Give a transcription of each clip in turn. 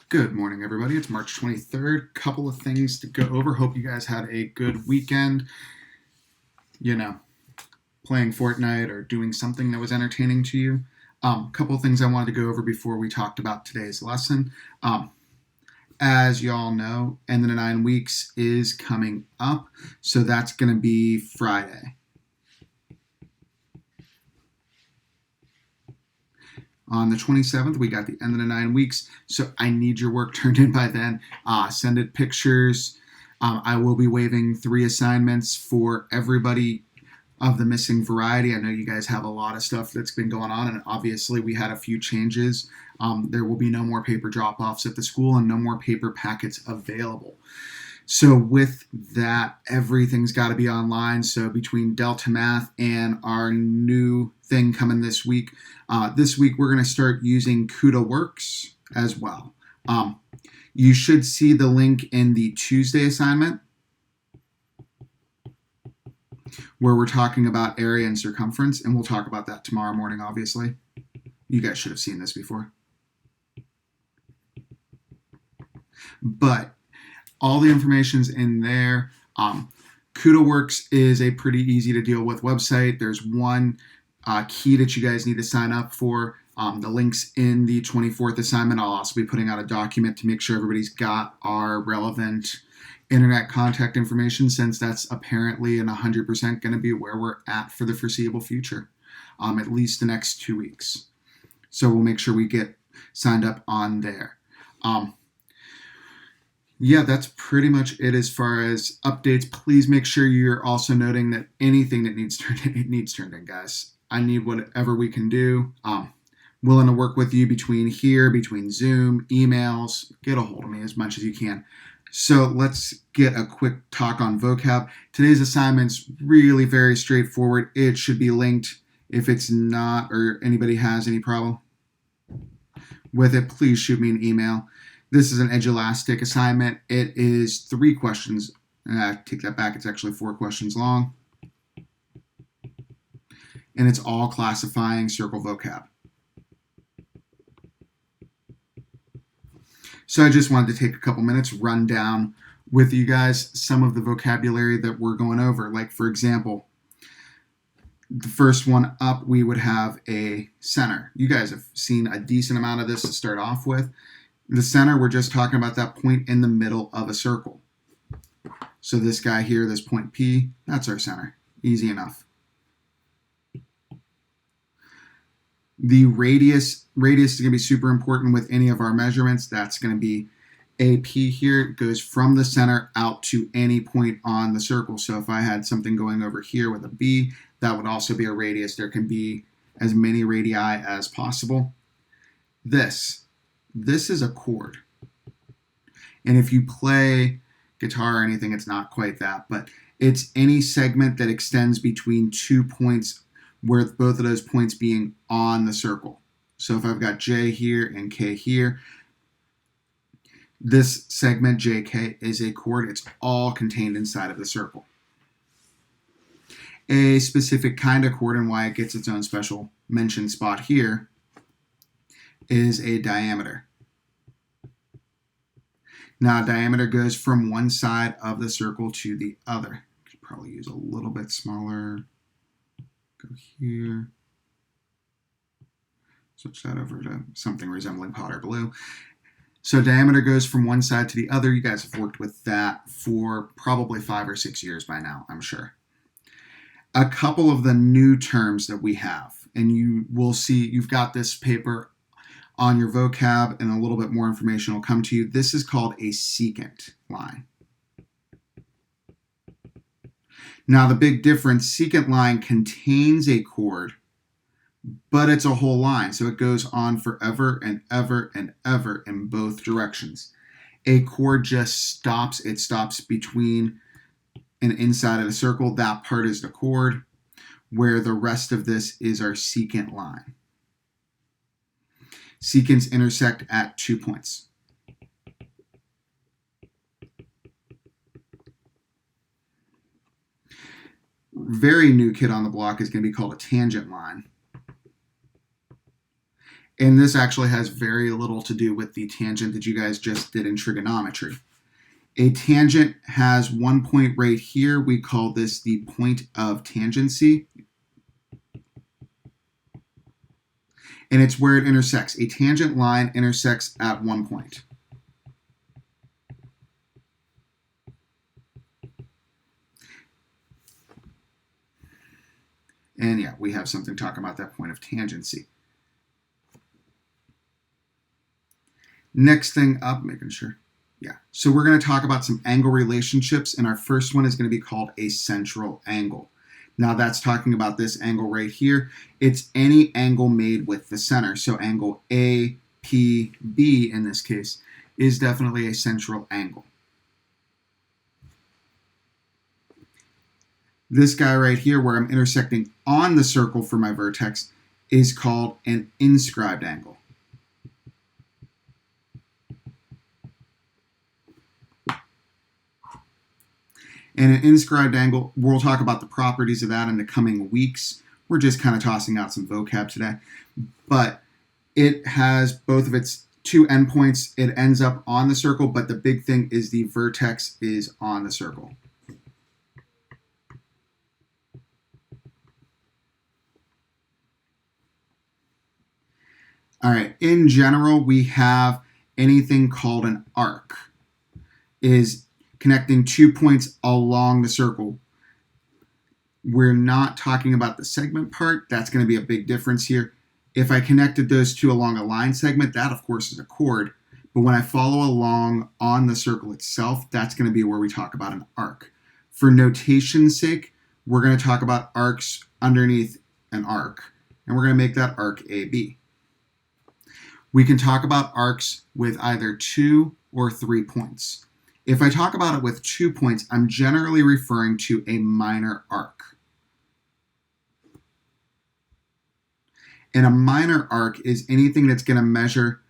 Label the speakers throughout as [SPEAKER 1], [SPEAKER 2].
[SPEAKER 1] Good morning, everybody. It's March 23rd. Couple of things to go over. Hope you guys had a good weekend. You know, playing Fortnite or doing something that was entertaining to you. Couple of things I wanted to go over before we talked about today's lesson. As y'all know, end of the 9 weeks is coming up, so that's going to be Friday. On the 27th, we got the end of the 9 weeks, so I need your work turned in by then. Send it pictures. I will be waiving 3 assignments for everybody of the missing variety. I know you guys have a lot of stuff that's been going on, and obviously we had a few changes. There will be no more paper drop-offs at the school and no more paper packets available. So with that, everything's got to be online. So between Delta Math and our new thing coming this week we're going to start using KudaWorks as well. You should see the link in the Tuesday assignment where we're talking about area and circumference, and we'll talk about that tomorrow morning, obviously. You guys should have seen this before. But all the information's in there. KudaWorks is a pretty easy to deal with website. There's one key that you guys need to sign up for. The link's in the 24th assignment. I'll also be putting out a document to make sure everybody's got our relevant internet contact information, since that's apparently and 100% going to be where we're at for the foreseeable future, at least the next 2 weeks. So we'll make sure we get signed up on there. Yeah, that's pretty much it as far as updates. Please make sure you're also noting that anything that needs turned in, it needs turned in, guys. I need whatever we can do. Willing to work with you between Zoom, emails. Get a hold of me as much as you can. So let's get a quick talk on vocab. Today's assignment's really very straightforward. It should be linked. If it's not, or anybody has any problem with it, please shoot me an email. This is an Edulastic assignment. It is 3 questions. I take that back. It's actually 4 questions long. And it's all classifying circle vocab. So I just wanted to take a couple minutes, run down with you guys some of the vocabulary that we're going over. Like, for example, the first one up, we would have a center. You guys have seen a decent amount of this to start off with. The center, we're just talking about that point in the middle of a circle. So this guy here, this point P, that's our center. Easy enough. The radius is going to be super important with any of our measurements. That's going to be AP here. It goes from the center out to any point on the circle. So if I had something going over here with a B, that would also be a radius. There can be as many radii as possible. This is a chord. And if you play guitar or anything, it's not quite that, but it's any segment that extends between 2 points, with both of those points being on the circle. So if I've got J here and K here, this segment JK is a chord. It's all contained inside of the circle. A specific kind of chord, and why it gets its own special mention spot here, is a diameter. Now, diameter goes from one side of the circle to the other. Could probably use a little bit smaller. Go here. Switch that over to something resembling powder blue. So diameter goes from one side to the other. You guys have worked with that for probably 5 or 6 years by now, I'm sure. A couple of the new terms that we have, and you will see, you've got this paper on your vocab, and a little bit more information will come to you. This is called a secant line. Now, the big difference, secant line contains a chord, but it's a whole line, so it goes on forever and ever and ever in both directions. A chord just stops. It stops between and inside of the circle. That part is the chord, where the rest of this is our secant line. Secants intersect at 2 points. Very new kid on the block is going to be called a tangent line. And this actually has very little to do with the tangent that you guys just did in trigonometry. A tangent has one point right here. We call this the point of tangency. And it's where it intersects. A tangent line intersects at one point. And yeah, we have something talking about that point of tangency. Next thing up, making sure. Yeah. So we're going to talk about some angle relationships, and our first one is going to be called a central angle. Now that's talking about this angle right here. It's any angle made with the center. So angle APB in this case is definitely a central angle. This guy right here where I'm intersecting on the circle for my vertex is called an inscribed angle. And an inscribed angle, we'll talk about the properties of that in the coming weeks. We're just kind of tossing out some vocab today. But it has both of its two endpoints. It ends up on the circle, but the big thing is the vertex is on the circle. All right, in general, we have anything called an arc. Is connecting 2 points along the circle. We're not talking about the segment part. That's going to be a big difference here. If I connected those two along a line segment, that of course is a chord. But when I follow along on the circle itself, that's going to be where we talk about an arc. For notation's sake, we're going to talk about arcs underneath an arc. And we're going to make that arc AB. We can talk about arcs with either 2 or 3 points. If I talk about it with 2 points, I'm generally referring to a minor arc. And a minor arc is anything that's going to measure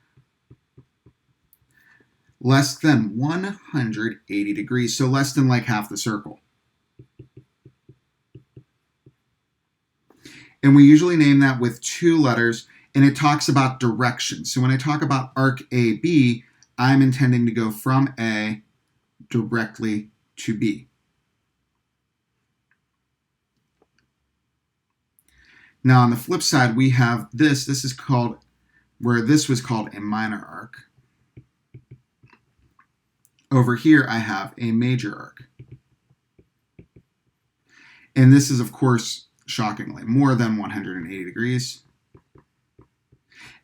[SPEAKER 1] less than 180 degrees, so less than like half the circle. And we usually name that with 2 letters, and it talks about direction. So when I talk about arc AB, I'm intending to go from A directly to B. Now on the flip side, we have this. This is called, where this was called a minor arc. Over here, I have a major arc. And this is, of course, shockingly, more than 180 degrees.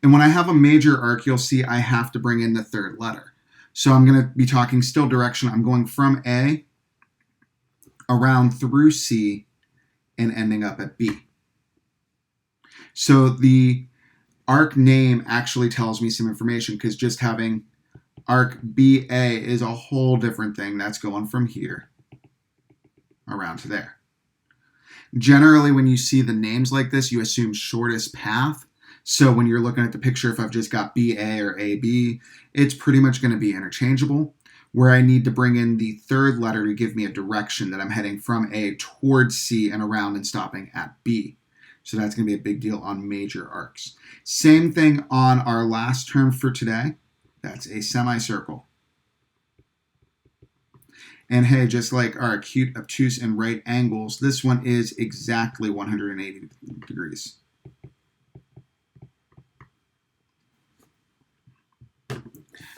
[SPEAKER 1] And when I have a major arc, you'll see I have to bring in the third letter. So I'm going to be talking still direction. I'm going from A around through C and ending up at B. So the arc name actually tells me some information, because just having arc BA is a whole different thing. That's going from here around to there. Generally, when you see the names like this, you assume shortest path. So when you're looking at the picture, if I've just got BA or AB, it's pretty much going to be interchangeable, where I need to bring in the third letter to give me a direction that I'm heading from A towards C and around and stopping at B. So that's going to be a big deal on major arcs. Same thing on our last term for today. That's a semicircle. And hey, just like our acute, obtuse, and right angles, this one is exactly 180 degrees.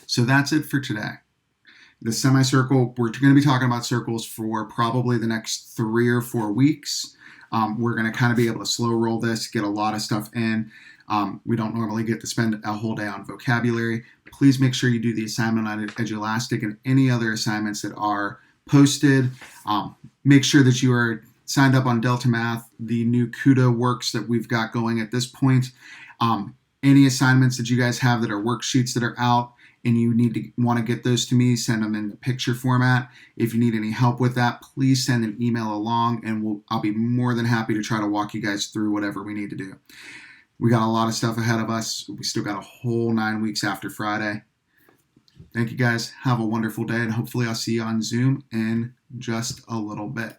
[SPEAKER 1] So that's it for today. The semicircle, we're going to be talking about circles for probably the next 3 or 4 weeks. We're going to kind of be able to slow roll this, get a lot of stuff in. We don't normally get to spend a whole day on vocabulary. Please make sure you do the assignment on Edulastic and any other assignments that are posted. Make sure that you are signed up on Delta Math, the new CUDA works that we've got going at this point. Any assignments that you guys have that are worksheets that are out, and you want to get those to me, send them in the picture format. If you need any help with that, please send an email along, and I'll be more than happy to try to walk you guys through whatever we need to do. We got a lot of stuff ahead of us. We still got a whole 9 weeks after Friday. Thank you guys. Have a wonderful day, and hopefully I'll see you on Zoom in just a little bit.